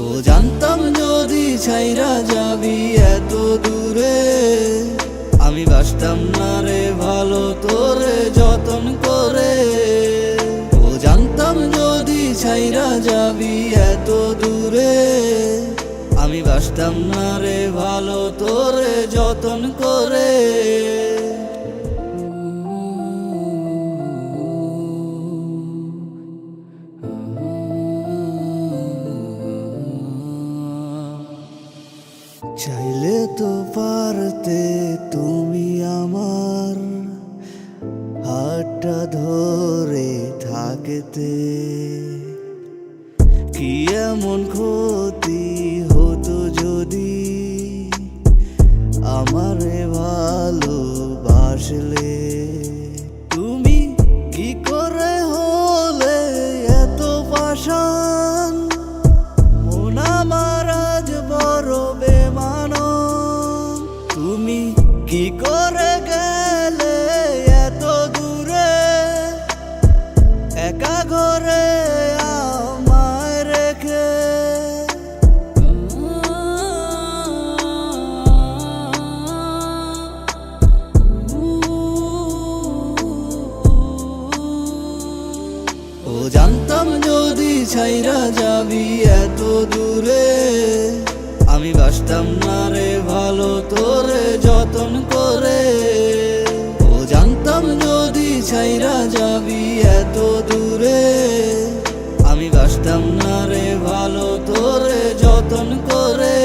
ও জানতাম যদি ছাইরা যাবি এত দূরে, আমি বাসতাম না রে ভালো তোরে যতন করে। ও জানতাম যদি ছাইরা যাবি এত দূরে, আমি বাসতাম না রে ভালো তোরে যতন করে। চাইলে তো পারতে তুমি আমার হাতটা ধরে থাকতে, কি এমন ক্ষতি হতো যদি আমারে ভালোবাসলে। তুমি কি করে হলে এত পাষাণ, মন আমার আজ বড় বেমান। তুমি কি করে গেলে এত দূরে, একা ঘরে আমায় রেখে। ও জানতাম যদি ছাইরা যাবি এত দূরে, আমি বাসতাম না রে ভালো তোরে যতন করে। ও জানতাম যদি ছাইরা যাবি এত দূরে, আমি বাসতাম না রে ভালো তোরে যতন করে।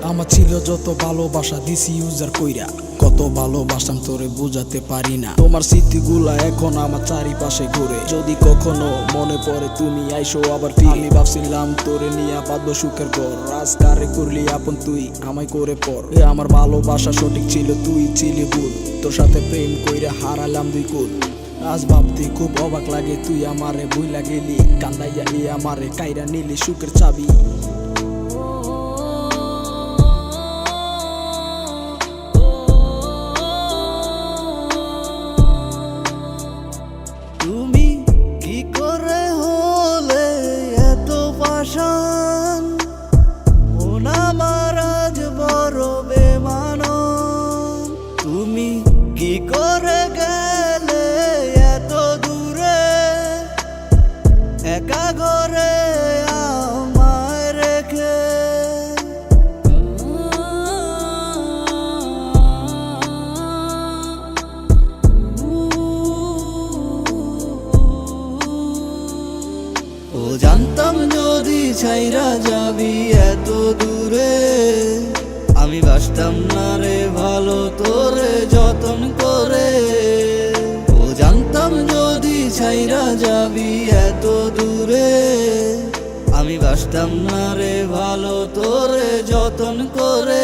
আমার ছিল যত ভালোবাসা দিছি ইউজার কইরা, কত ভালোবাসাম তোরে বুঝাতে পারি না। তোমার স্মৃতিগুলা এখন আমার চারিপাশে ঘুরে, যদি কখনো মনে পড়ে তুমি আইসো আবার ফিরে। আমি ভাবছিলাম তোরে নিয়া বাঁধবো সুখের ঘর, রাজকারে করলি আপন তুই আমায় করে পর। আমার ভালোবাসা সঠিক ছিল, তুই ছিলি ভুল, তোর সাথে প্রেম কইরা হারালাম দুই কুল। আজ ভাবতে খুব অবাক লাগে তুই আমারে ভুইলা গেলি, কান্দাইয়া আমারে কাইরা নিলি সুখের চাবি। তুমি কি করে হলে এত পাষাণ, মন আমার আজ বড় বেমান। তুমি কি করে গেলে এত দূরে, একা ঘরে আমায় রেখে। ও জানতাম যদি ছাইরা যাবি এত দূরে, আমি বাসতাম না রে ভালো তোরে যতন করে। ও জানতাম যদি ছাইরা যাবি এত দূরে, আমি বাসতাম না রে ভালো তোরে যতন করে।